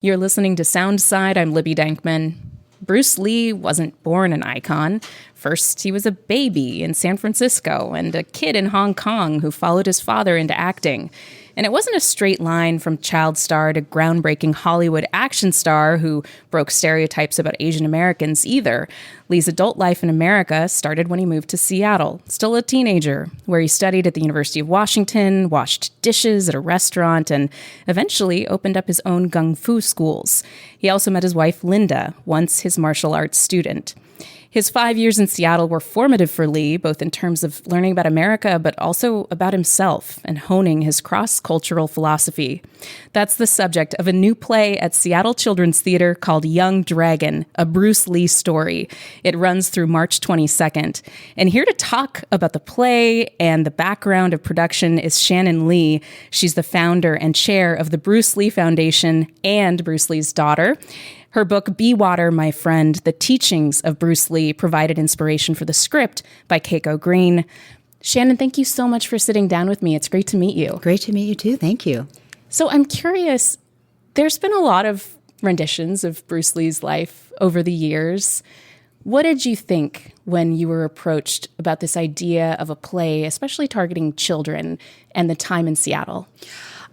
You're listening to Soundside. I'm Libby Dankman. Bruce Lee wasn't born an icon. First, he was a baby in San Francisco and a kid in Hong Kong who followed his father into acting. And it wasn't a straight line from child star to groundbreaking Hollywood action star who broke stereotypes about Asian Americans either. Lee's adult life in America started when he moved to Seattle, still a teenager, where he studied at the University of Washington, washed dishes at a restaurant, and eventually opened up his own gung fu schools. He also met his wife, Linda, once his martial arts student. His 5 years in Seattle were formative for Lee, both in terms of learning about America, but also about himself and honing his cross-cultural philosophy. That's the subject of a new play at Seattle Children's Theater called Young Dragon, a Bruce Lee story. It runs through March 22nd. And here to talk about the play and the background of production is Shannon Lee. She's the founder and chair of the Bruce Lee Foundation and Bruce Lee's daughter. Her book, Be Water, My Friend, The Teachings of Bruce Lee, provided inspiration for the script by KUOW Green. Shannon, thank you so much for sitting down with me. It's great to meet you. Great to meet you too. Thank you. So I'm curious, there's been a lot of renditions of Bruce Lee's life over the years. What did you think when you were approached about this idea of a play, especially targeting children and the time in Seattle?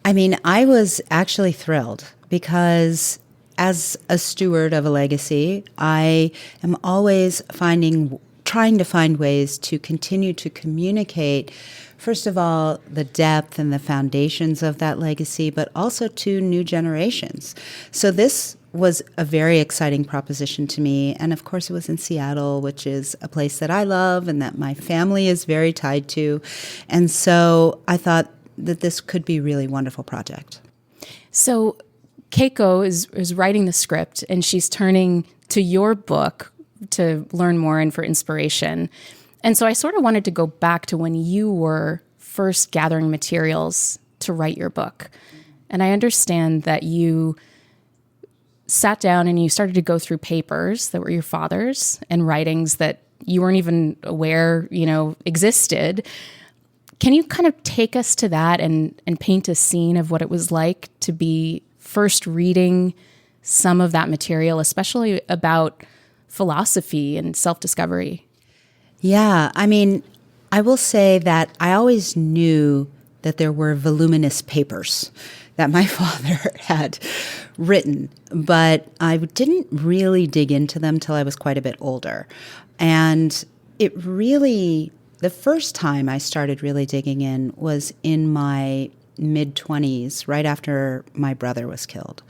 I mean, I was actually thrilled because as a steward of a legacy, I am always trying to find ways to continue to communicate, first of all, the depth and the foundations of that legacy, but also to new generations. So this was a very exciting proposition to me. And of course, it was in Seattle, which is a place that I love and that my family is very tied to. And so I thought that this could be a really wonderful project. So KUOW is writing the script, and she's turning to your book to learn more and for inspiration. And so I sort of wanted to go back to when you were first gathering materials to write your book. And I understand that you sat down and you started to go through papers that were your father's and writings that you weren't even aware, existed. Can you kind of take us to that and paint a scene of what it was like to be first reading some of that material, especially about philosophy and self-discovery? Yeah, I mean, I will say that I always knew that there were voluminous papers that my father had written, but I didn't really dig into them till I was quite a bit older. And the first time I started really digging in was in my mid-20s, right after my brother was killed.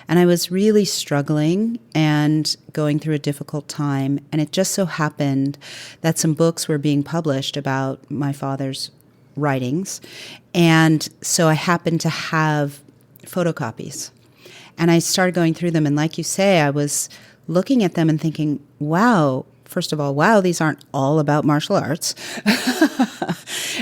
And I was really struggling and going through a difficult time. And it just so happened that some books were being published about my father's writings. And so I happened to have photocopies. And I started going through them. And like you say, I was looking at them and thinking, wow, first of all, wow, these aren't all about martial arts.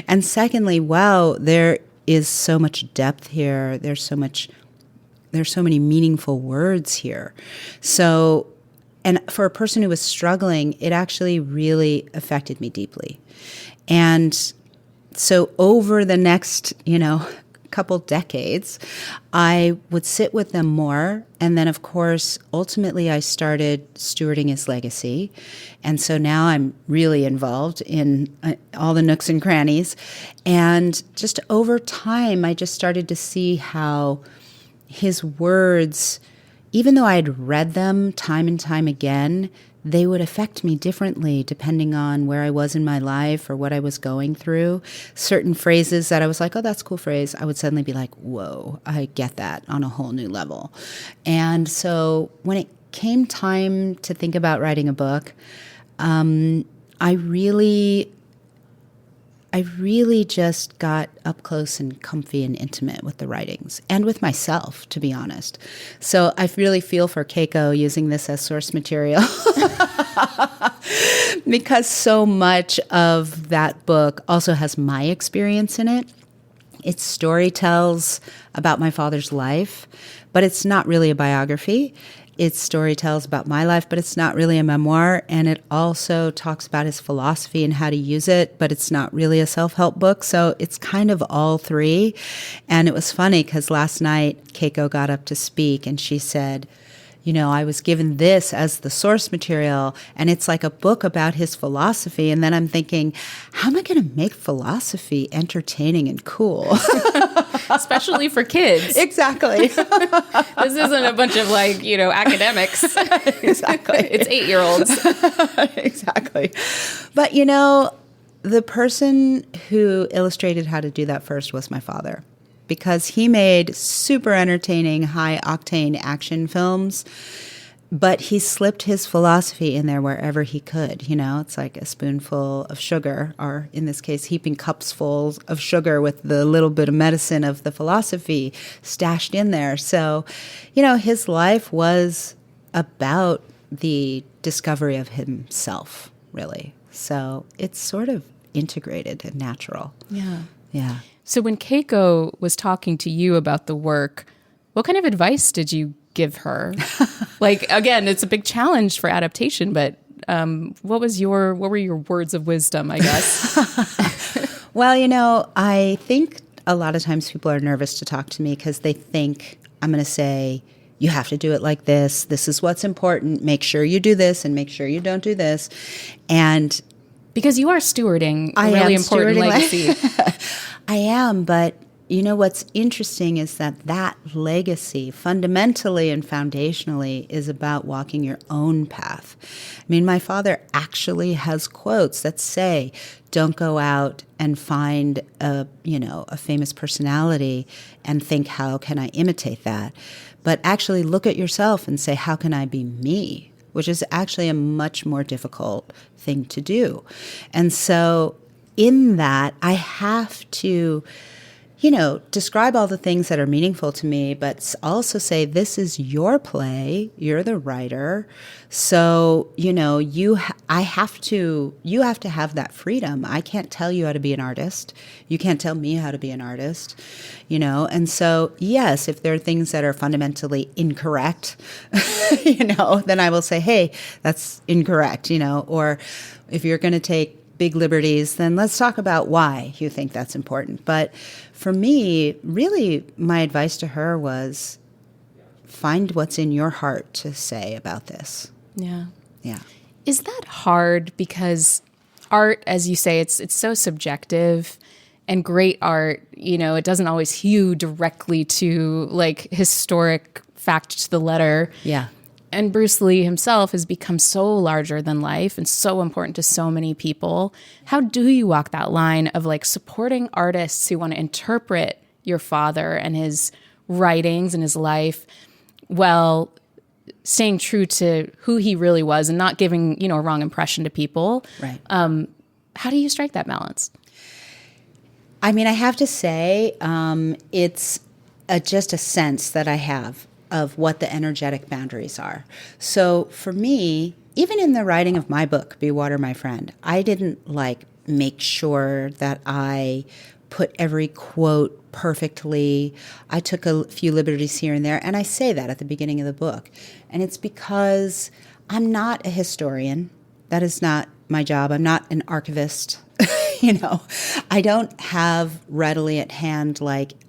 And secondly, wow, there is so much depth here. There's so many meaningful words here. So, and for a person who was struggling, it actually really affected me deeply. And so over the next, couple decades, I would sit with them more. And then, of course, ultimately, I started stewarding his legacy. And so now I'm really involved in all the nooks and crannies. And just over time, I just started to see how his words, even though I had read them time and time again, they would affect me differently depending on where I was in my life or what I was going through. Certain phrases that I was like, oh, that's a cool phrase, I would suddenly be like, whoa, I get that on a whole new level. And so when it came time to think about writing a book, I really just got up close and comfy and intimate with the writings and with myself, to be honest. So I really feel for KUOW using this as source material because so much of that book also has my experience in it. Its story tells about my father's life, but it's not really a biography. its story tells about my life, but it's not really a memoir. And it also talks about his philosophy and how to use it, but it's not really a self-help book. So it's kind of all three. And it was funny because last night Keiko got up to speak and she said, I was given this as the source material, and it's like a book about his philosophy. And then I'm thinking, how am I going to make philosophy entertaining and cool? Especially for kids. Exactly. This isn't a bunch of academics. Exactly. It's 8-year-olds. Exactly. But, the person who illustrated how to do that first was my father, because he made super entertaining, high-octane action films, but he slipped his philosophy in there wherever he could. It's like a spoonful of sugar, or in this case, heaping cups full of sugar with the little bit of medicine of the philosophy stashed in there. So, his life was about the discovery of himself, really. So it's sort of integrated and natural. Yeah. Yeah. So when Keiko was talking to you about the work, what kind of advice did you give her? Again, it's a big challenge for adaptation, but what were your words of wisdom, I guess? Well, I think a lot of times people are nervous to talk to me because they think I'm going to say, you have to do it like this. This is what's important. Make sure you do this and make sure you don't do this. And because you are stewarding a really important legacy. I am, but what's interesting is that legacy fundamentally and foundationally is about walking your own path. I mean, my father actually has quotes that say, don't go out and find a famous personality and think, how can I imitate that? But actually look at yourself and say, how can I be me? Which is actually a much more difficult thing to do. And so in that, I have to, describe all the things that are meaningful to me, but also say, this is your play, you're the writer. So, you have to have that freedom. I can't tell you how to be an artist. You can't tell me how to be an artist, And so, yes, if there are things that are fundamentally incorrect, then I will say, hey, that's incorrect, or if you're going to take big liberties, then let's talk about why you think that's important. But for me, really, my advice to her was find what's in your heart to say about this. Yeah. Yeah. Is that hard? Because art, as you say, it's so subjective, and great art, it doesn't always hew directly to historic fact to the letter. Yeah. And Bruce Lee himself has become so larger than life and so important to so many people. How do you walk that line of supporting artists who want to interpret your father and his writings and his life while staying true to who he really was and not giving, a wrong impression to people? Right. How do you strike that balance? I mean, I have to say, it's just a sense that I have of what the energetic boundaries are. So for me, even in the writing of my book, Be Water, My Friend, I didn't make sure that I put every quote perfectly. I took a few liberties here and there, and I say that at the beginning of the book. And it's because I'm not a historian. That is not my job. I'm not an archivist. I don't have readily at hand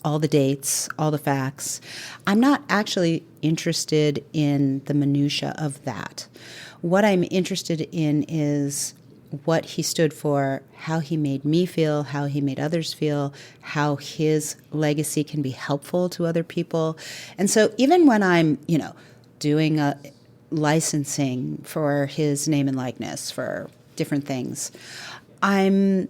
all the dates, all the facts. I'm not actually interested in the minutia of that. What I'm interested in is what he stood for, how he made me feel, how he made others feel, how his legacy can be helpful to other people. And so even when I'm, doing a licensing for his name and likeness for different things, I'm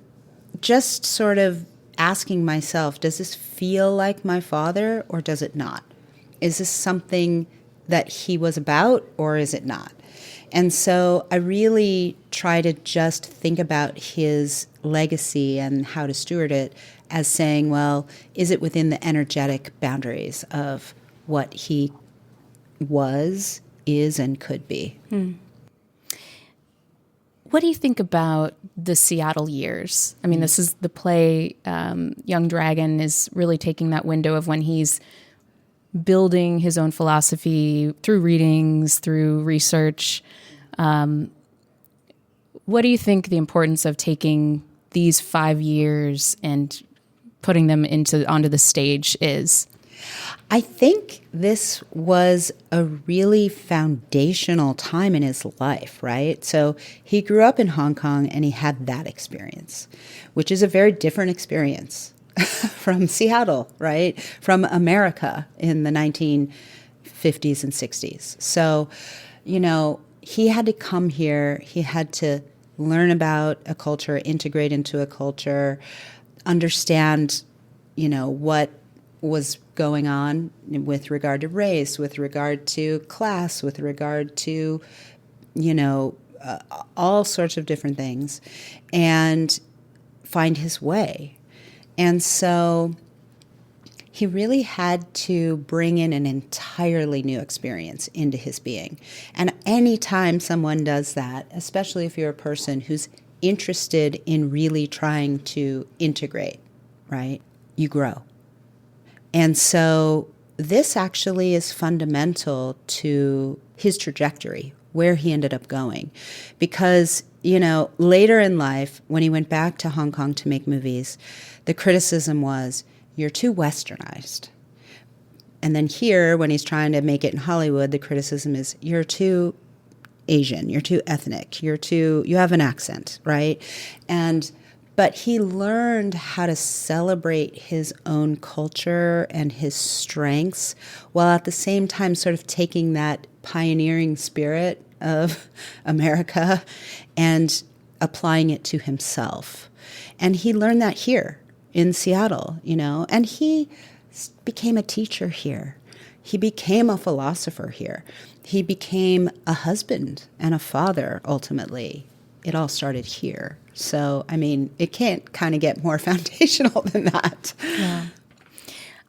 just sort of asking myself, does this feel like my father or does it not? Is this something that he was about or is it not? And so I really try to just think about his legacy and how to steward it as saying, well, is it within the energetic boundaries of what he was, is, and could be? What do you think about the Seattle years? I mean, this is the play, Young Dragon is really taking that window of when he's building his own philosophy through readings, through research. What do you think the importance of taking these 5 years and putting them onto the stage is? I think this was a really foundational time in his life, right? So he grew up in Hong Kong and he had that experience, which is a very different experience from Seattle, right? From America in the 1950s and 60s. So, he had to come here. He had to learn about a culture, integrate into a culture, understand, what was going on with regard to race, with regard to class, with regard to, all sorts of different things, and find his way. And so he really had to bring in an entirely new experience into his being. And anytime someone does that, especially if you're a person who's interested in really trying to integrate, right, you grow. And so this actually is fundamental to his trajectory, where he ended up going. Because, later in life, when he went back to Hong Kong to make movies, the criticism was, you're too westernized. And then here, when he's trying to make it in Hollywood, the criticism is, you're too Asian, you're too ethnic, you have an accent, right? But he learned how to celebrate his own culture and his strengths, while at the same time sort of taking that pioneering spirit of America and applying it to himself. And he learned that here in Seattle, and he became a teacher here. He became a philosopher here. He became a husband and a father, ultimately. It all started here. So, it can't kind of get more foundational than that. Yeah.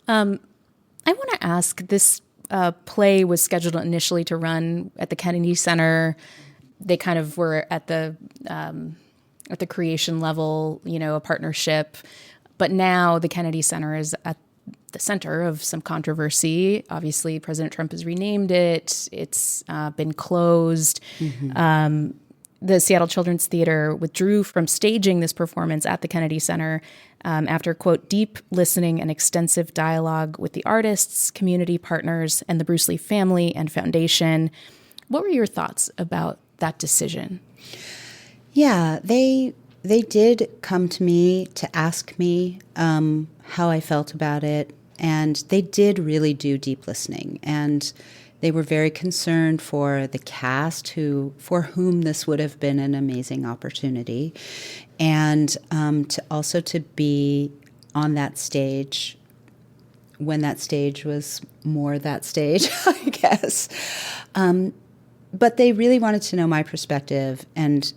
I want to ask, this play was scheduled initially to run at the Kennedy Center. They kind of were at the creation level, a partnership. But now the Kennedy Center is at the center of some controversy. Obviously, President Trump has renamed it. It's been closed. Mm-hmm. The Seattle Children's Theater withdrew from staging this performance at the Kennedy Center after, quote, deep listening and extensive dialogue with the artists, community partners, and the Bruce Lee family and foundation. What were your thoughts about that decision? Yeah, they did come to me to ask me how I felt about it, and they did really do deep listening. And they were very concerned for the cast for whom this would have been an amazing opportunity, and to be on that stage when that stage was more that stage, I guess. But they really wanted to know my perspective and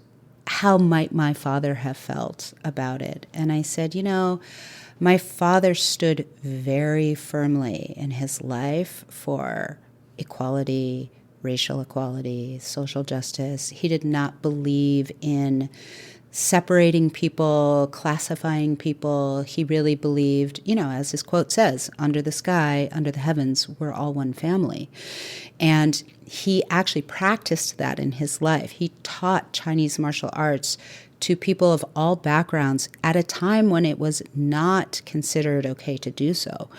how might my father have felt about it. And I said, my father stood very firmly in his life for equality, racial equality, social justice. He did not believe in separating people, classifying people. He really believed, as his quote says, under the sky, under the heavens, we're all one family. And he actually practiced that in his life. He taught Chinese martial arts to people of all backgrounds at a time when it was not considered okay to do so.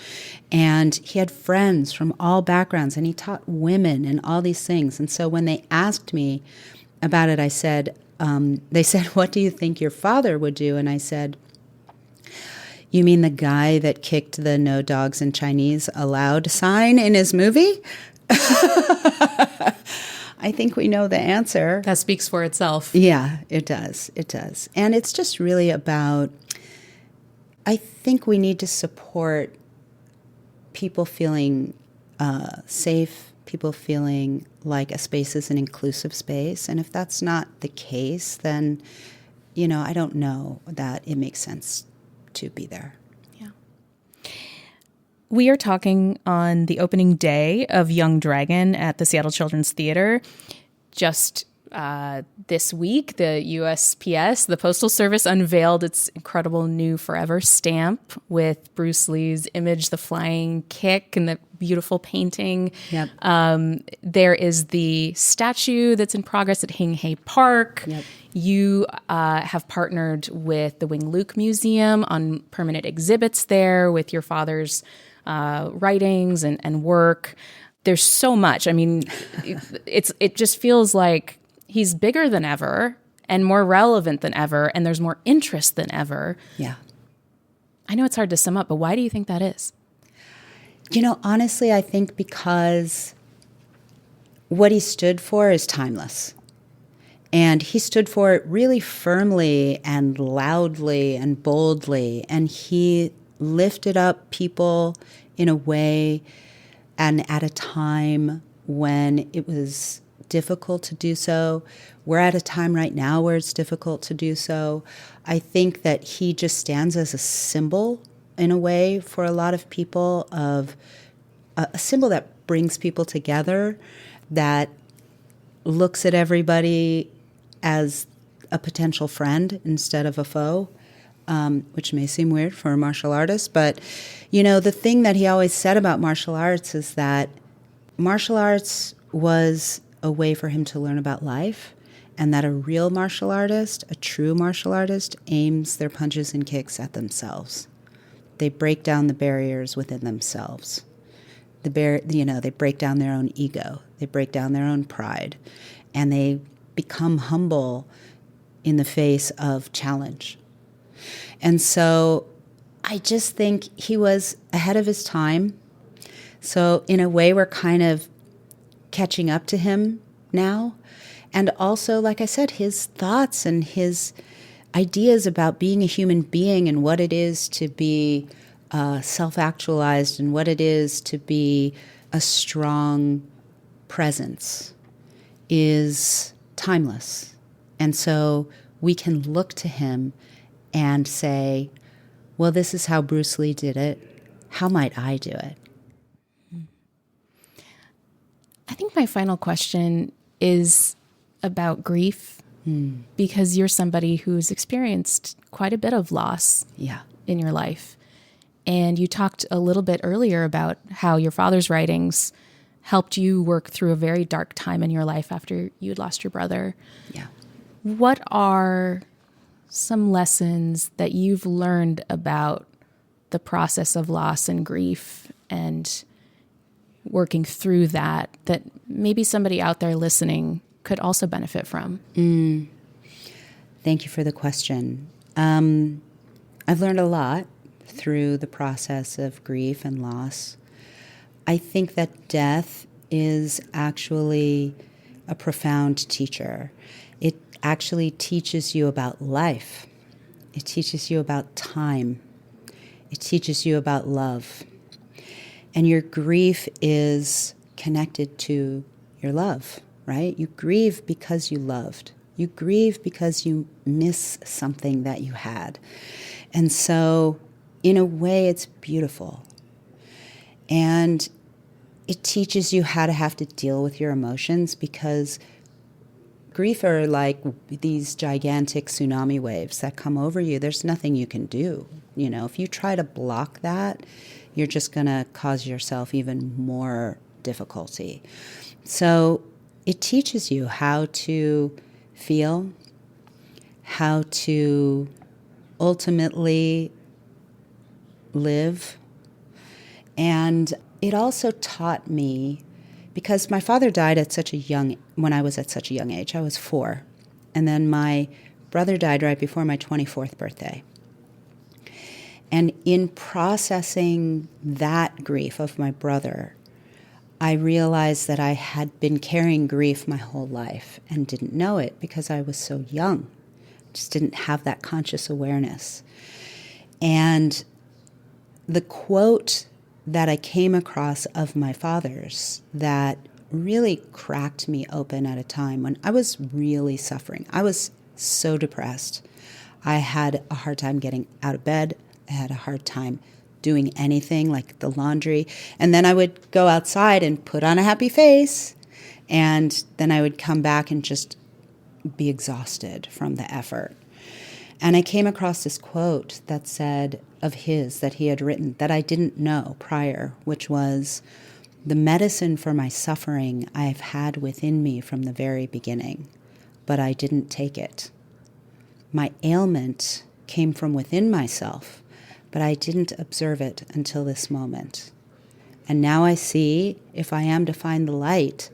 And he had friends from all backgrounds, and he taught women and all these things. And so when they asked me about it, I said, they said, what do you think your father would do? And I said, you mean the guy that kicked the no dogs in Chinese allowed sign in his movie? I think we know the answer. That speaks for itself. Yeah, it does. It does. And it's just really about, I think we need to support people feeling safe, people feeling like a space is an inclusive space. And if that's not the case, then, I don't know that it makes sense to be there. We are talking on the opening day of Young Dragon at the Seattle Children's Theater, just This week, the USPS, the Postal Service, unveiled its incredible new Forever stamp with Bruce Lee's image, the flying kick, and the beautiful painting. Yep. There is the statue that's in progress at Hing Hay Park. Yep. You have partnered with the Wing Luke Museum on permanent exhibits there with your father's writings and work. There's so much. I mean, it just feels like he's bigger than ever and more relevant than ever, and there's more interest than ever. Yeah. I know it's hard to sum up, but why do you think that is? Honestly, I think because what he stood for is timeless. And he stood for it really firmly and loudly and boldly. And he lifted up people in a way and at a time when it was difficult to do so. We're at a time right now where it's difficult to do so. I think that he just stands as a symbol in a way for a lot of people, of a symbol that brings people together, that looks at everybody as a potential friend instead of a foe, which may seem weird for a martial artist. But, the thing that he always said about martial arts is that martial arts was a way for him to learn about life, and that a real martial artist, a true martial artist, aims their punches and kicks at themselves. They break down the barriers within themselves. They break down their own ego. They break down their own pride, and they become humble in the face of challenge. And so I just think he was ahead of his time. So in a way, we're kind of catching up to him now. And also, like I said, his thoughts and his ideas about being a human being and what it is to be self-actualized and what it is to be a strong presence is timeless. And so we can look to him and say, well, this is how Bruce Lee did it. How might I do it? I think my final question is about grief, because you're somebody who's experienced quite a bit of loss in your life. And you talked a little bit earlier about how your father's writings helped you work through a very dark time in your life after you had lost your brother. Yeah. What are some lessons that you've learned about the process of loss and grief and working through that maybe somebody out there listening could also benefit from? Thank you for the question. I've learned a lot through the process of grief and loss. I think that death is actually a profound teacher. It actually teaches you about life. It teaches you about time. It teaches you about love. And your grief is connected to your love, right? You grieve because you loved. You grieve because you miss something that you had. And so, in a way, it's beautiful. And it teaches you how to have to deal with your emotions, because grief are like these gigantic tsunami waves that come over you. There's nothing you can do. If you try to block that, you're just going to cause yourself even more difficulty. So it teaches you how to feel, how to ultimately live. And it also taught me, because my father died when I was at such a young age. I was 4. And then my brother died right before my 24th birthday. And in processing that grief of my brother, I realized that I had been carrying grief my whole life and didn't know it because I was so young. Just didn't have that conscious awareness. And the quote that I came across of my father's that really cracked me open at a time when I was really suffering. I was so depressed. I had a hard time getting out of bed. I had a hard time doing anything like the laundry. And then I would go outside and put on a happy face. And then I would come back and just be exhausted from the effort. And I came across this quote that said of his that he had written that I didn't know prior, which was, "The medicine for my suffering I've had within me from the very beginning, but I didn't take it. My ailment came from within myself, but I didn't observe it until this moment. And now I see, if I am to find the light,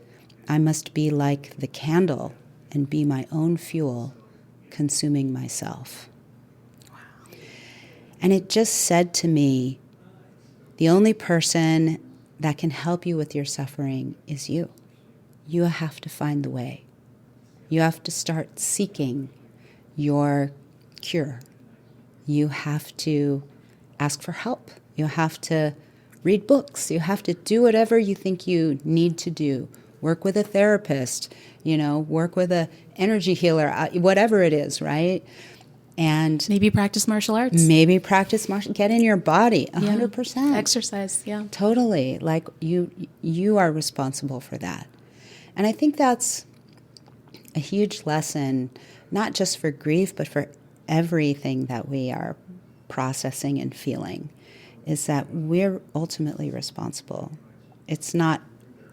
I must be like the candle and be my own fuel, consuming myself." Wow. And it just said to me, the only person that can help you with your suffering is you. You have to find the way. You have to start seeking your cure. You have to ask for help. You have to read books. You have to do whatever you think you need to do. Work with a therapist, work with an energy healer, whatever it is, right? And maybe practice martial arts. Get in your body, 100%. Exercise, yeah. Totally. Like you are responsible for that. And I think that's a huge lesson, not just for grief, but for everything that we are processing and feeling, is that we're ultimately responsible. It's not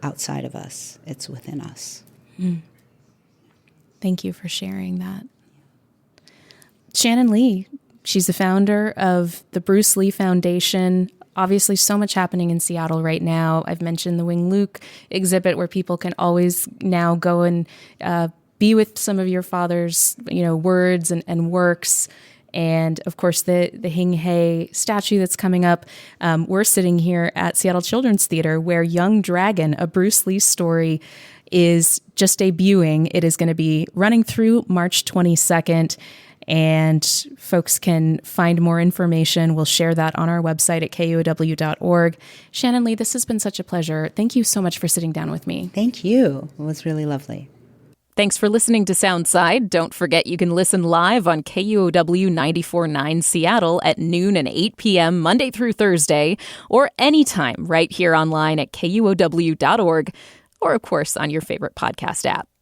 outside of us, it's within us. Thank you for sharing that. Shannon Lee, she's the founder of the Bruce Lee Foundation. Obviously, so much happening in Seattle right now. I've mentioned the Wing Luke exhibit where people can always now go and be with some of your father's, words and works. And of course, the Hing Hei statue that's coming up. We're sitting here at Seattle Children's Theater, where Young Dragon, a Bruce Lee story, is just debuting. It is going to be running through March 22nd. And folks can find more information. We'll share that on our website at KUOW.org. Shannon Lee, this has been such a pleasure. Thank you so much for sitting down with me. Thank you. It was really lovely. Thanks for listening to Soundside. Don't forget you can listen live on KUOW 94.9 Seattle at noon and 8 p.m. Monday through Thursday, or anytime right here online at KUOW.org, or of course on your favorite podcast app.